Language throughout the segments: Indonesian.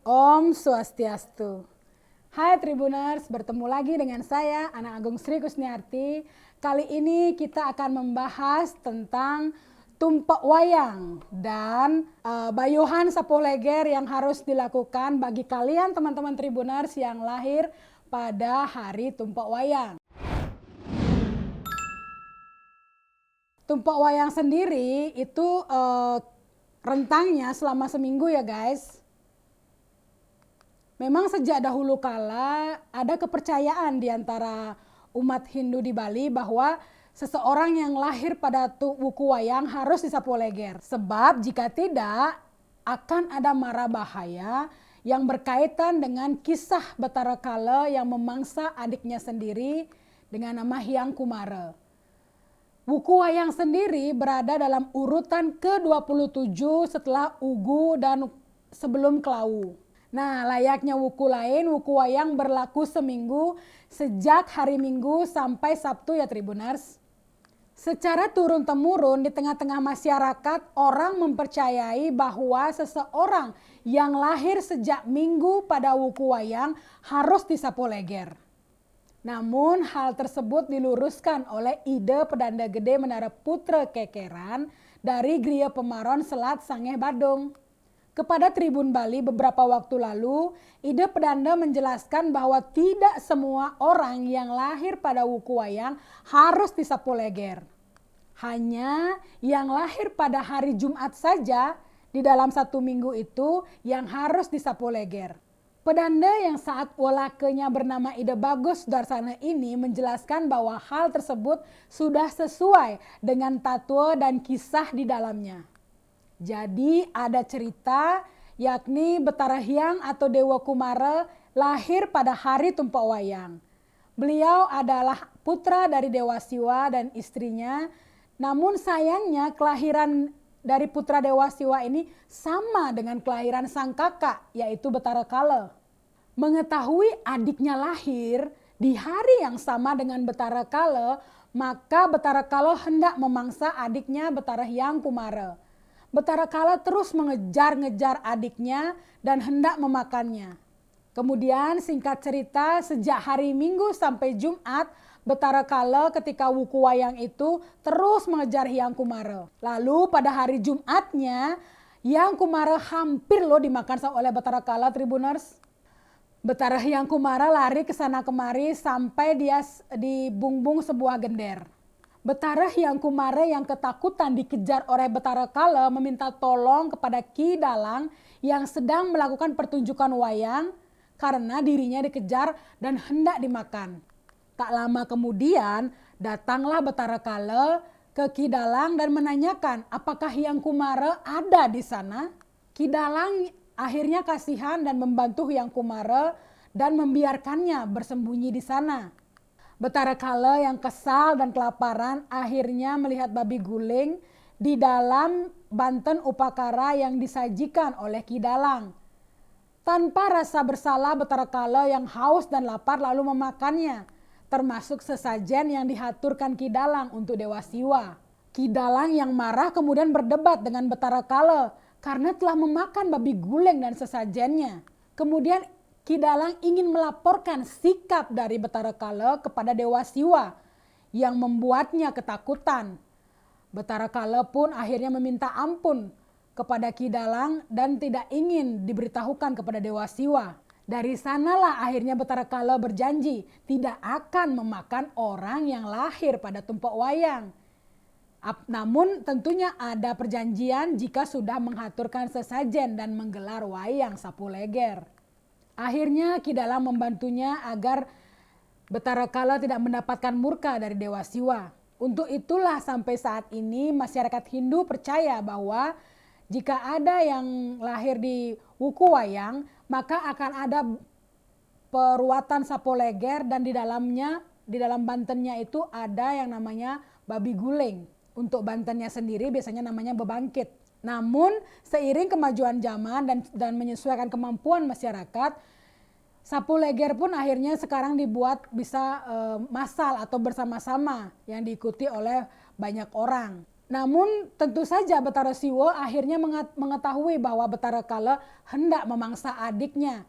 Om Swastiastu. Hai Tribuners, bertemu lagi dengan saya Ana Agung Sri Kusniarti. Kali ini kita akan membahas tentang tumpek wayang dan bayuhan sapoleger yang harus dilakukan bagi kalian teman-teman Tribuners yang lahir pada hari tumpek wayang. Tumpek wayang sendiri itu rentangnya selama seminggu ya guys. Memang sejak dahulu kala ada kepercayaan di antara umat Hindu di Bali bahwa seseorang yang lahir pada wuku wayang harus disapu leger. Sebab jika tidak akan ada mara bahaya yang berkaitan dengan kisah Batara Kala yang memangsa adiknya sendiri dengan nama Hyang Kumara. Wuku wayang sendiri berada dalam urutan ke-27 setelah Ugu dan sebelum Klawu. Nah, layaknya wuku lain, wuku wayang berlaku seminggu sejak hari Minggu sampai Sabtu ya Tribuners. Secara turun-temurun di tengah-tengah masyarakat, orang mempercayai bahwa seseorang yang lahir sejak Minggu pada wuku wayang harus disapu leger. Namun hal tersebut diluruskan oleh ide Pedanda Gede Menara Putra Kekeran dari Gria Pemaron Selat Sangeh Badung. Kepada Tribun Bali beberapa waktu lalu, ide Pedanda menjelaskan bahwa tidak semua orang yang lahir pada wuku wayang harus disapu leger. Hanya yang lahir pada hari Jumat saja di dalam satu minggu itu yang harus disapu leger. Pedanda yang saat walakenya bernama Ide Bagus Darsana ini menjelaskan bahwa hal tersebut sudah sesuai dengan tatwa dan kisah di dalamnya. Jadi ada cerita yakni Betara Hyang atau Dewa Kumara lahir pada hari tumpek wayang. Beliau adalah putra dari Dewa Siwa dan istrinya. Namun sayangnya kelahiran dari putra Dewa Siwa ini sama dengan kelahiran sang kakak yaitu Betara Kala. Mengetahui adiknya lahir di hari yang sama dengan Betara Kala, maka Betara Kala hendak memangsa adiknya Betara Hyang Kumara. Betara Kala terus mengejar-ngejar adiknya dan hendak memakannya. Kemudian singkat cerita sejak hari Minggu sampai Jumat, Betara Kala ketika wuku wayang itu terus mengejar Hyang Kumara. Lalu pada hari Jumatnya, Hyang Kumara hampir dimakan oleh Betara Kala Tribuners. Betara Hyang Kumara lari ke sana kemari sampai dia di bungbung sebuah gender. Betara Hyang Kumara yang ketakutan dikejar oleh Betara Kala meminta tolong kepada Ki Dalang yang sedang melakukan pertunjukan wayang karena dirinya dikejar dan hendak dimakan. Tak lama kemudian datanglah Betara Kala ke Ki Dalang dan menanyakan apakah Hyang Kumara ada di sana. Ki Dalang akhirnya kasihan dan membantu Hyang Kumara dan membiarkannya bersembunyi di sana. Betara Kala yang kesal dan kelaparan akhirnya melihat babi guling di dalam banten upakara yang disajikan oleh Ki Dalang. Tanpa rasa bersalah Betara Kala yang haus dan lapar lalu memakannya, termasuk sesajen yang dihaturkan Ki Dalang untuk Dewa Siwa. Ki Dalang yang marah kemudian berdebat dengan Betara Kala karena telah memakan babi guling dan sesajennya. Kemudian Ki Dalang ingin melaporkan sikap dari Betara Kala kepada Dewa Siwa yang membuatnya ketakutan. Betara Kala pun akhirnya meminta ampun kepada Ki Dalang dan tidak ingin diberitahukan kepada Dewa Siwa. Dari sanalah akhirnya Betara Kala berjanji tidak akan memakan orang yang lahir pada tumpek wayang. Namun tentunya ada perjanjian jika sudah menghaturkan sesajen dan menggelar wayang sapu leger. Akhirnya Ki Dalang membantunya agar Betara Kala tidak mendapatkan murka dari Dewa Siwa. Untuk itulah sampai saat ini masyarakat Hindu percaya bahwa jika ada yang lahir di wuku wayang, maka akan ada peruatan sapu leger dan di dalam bantennya itu ada yang namanya babi guling. Untuk bantennya sendiri biasanya namanya bebangkit. Namun seiring kemajuan zaman dan menyesuaikan kemampuan masyarakat, sapu leger pun akhirnya sekarang dibuat bisa massal atau bersama-sama yang diikuti oleh banyak orang. Namun tentu saja Betara Siwo akhirnya mengetahui bahwa Betara Kala hendak memangsa adiknya.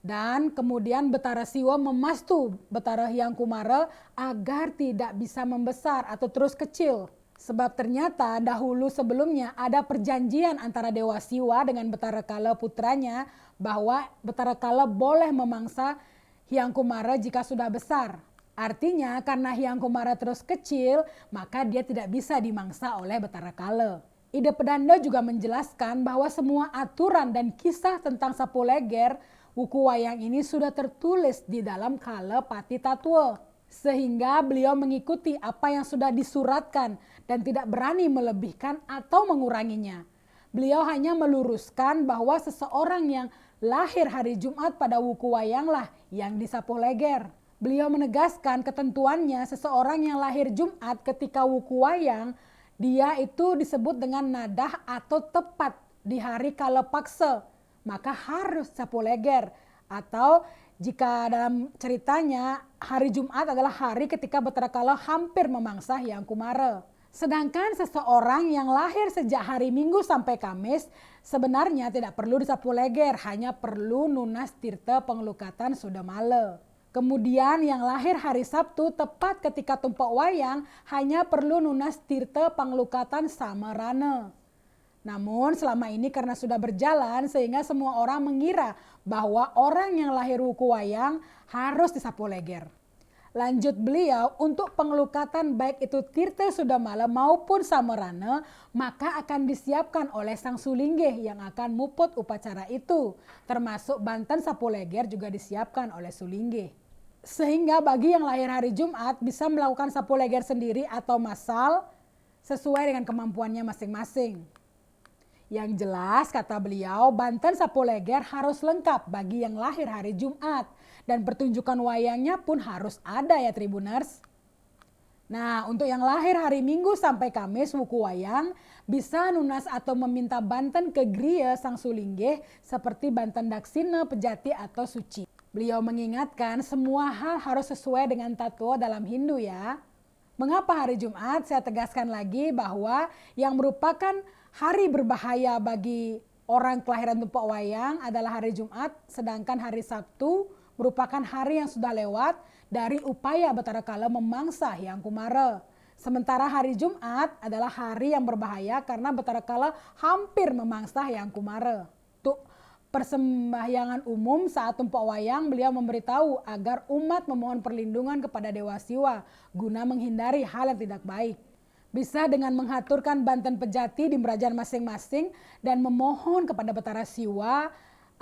Dan kemudian Betara Siwo memastu Betara Hyang Kumara agar tidak bisa membesar atau terus kecil. Sebab ternyata dahulu sebelumnya ada perjanjian antara Dewa Siwa dengan Betara Kala putranya bahwa Betara Kala boleh memangsa Hyang Kumara jika sudah besar. Artinya karena Hyang Kumara terus kecil, maka dia tidak bisa dimangsa oleh Betara Kala. Ide Pedanda juga menjelaskan bahwa semua aturan dan kisah tentang Sapu Leger wuku wayang ini sudah tertulis di dalam Kala Pati Tatwa. Sehingga beliau mengikuti apa yang sudah disuratkan dan tidak berani melebihkan atau menguranginya. Beliau hanya meluruskan bahwa seseorang yang lahir hari Jumat pada wuku wayang lah yang disapu leger. Beliau menegaskan ketentuannya seseorang yang lahir Jumat ketika wuku wayang, dia itu disebut dengan nadah atau tepat di hari kala paksa, maka harus sapu leger. Atau jika dalam ceritanya hari Jumat adalah hari ketika Betara Kala hampir memangsa Hyang Kumara. Sedangkan seseorang yang lahir sejak hari Minggu sampai Kamis sebenarnya tidak perlu disapu leger, hanya perlu nunas tirta pengelukatan Sudamala. Kemudian yang lahir hari Sabtu tepat ketika tumpak wayang hanya perlu nunas tirta pengelukatan Samarana. Namun selama ini karena sudah berjalan sehingga semua orang mengira bahwa orang yang lahir wuku wayang harus disapu leger. Lanjut beliau, untuk pengelukatan baik itu tirta Sudamala maupun Samarana maka akan disiapkan oleh sang sulinggih yang akan muput upacara itu. Termasuk banten sapu leger juga disiapkan oleh sulinggih. Sehingga bagi yang lahir hari Jumat bisa melakukan sapu leger sendiri atau massal sesuai dengan kemampuannya masing-masing. Yang jelas kata beliau, banten sapu leger harus lengkap bagi yang lahir hari Jumat. Dan pertunjukan wayangnya pun harus ada ya Tribuners. Nah, untuk yang lahir hari Minggu sampai Kamis wuku wayang bisa nunas atau meminta banten ke griya sang sulinggih seperti banten daksina, pejati atau suci. Beliau mengingatkan semua hal harus sesuai dengan tatwa dalam Hindu ya. Mengapa hari Jumat? Saya tegaskan lagi bahwa yang merupakan hari berbahaya bagi orang kelahiran tumpak wayang adalah hari Jumat, sedangkan hari Sabtu merupakan hari yang sudah lewat dari upaya Betara Kala memangsa Hyang Kumara. Sementara hari Jumat adalah hari yang berbahaya karena Betara Kala hampir memangsa Hyang Kumara. Untuk persembahyangan umum saat tumpak wayang beliau memberitahu agar umat memohon perlindungan kepada Dewa Siwa guna menghindari hal yang tidak baik. Bisa dengan menghaturkan banten pejati di kerajaan masing-masing dan memohon kepada Betara Siwa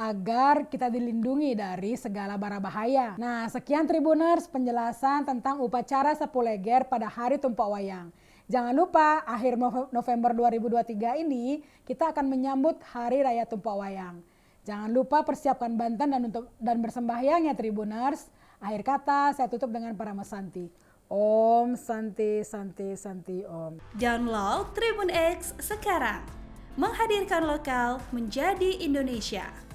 agar kita dilindungi dari segala bara bahaya. Nah, sekian Tribuners penjelasan tentang upacara sapu leger pada hari tumpak wayang. Jangan lupa akhir November 2023 ini kita akan menyambut Hari Raya Tumpak Wayang. Jangan lupa persiapkan banten dan bersembahyang ya Tribuners. Akhir kata saya tutup dengan Paramasanti. Om Santi Santi Santi Om. Download Tribun X sekarang. Menghadirkan lokal menjadi Indonesia.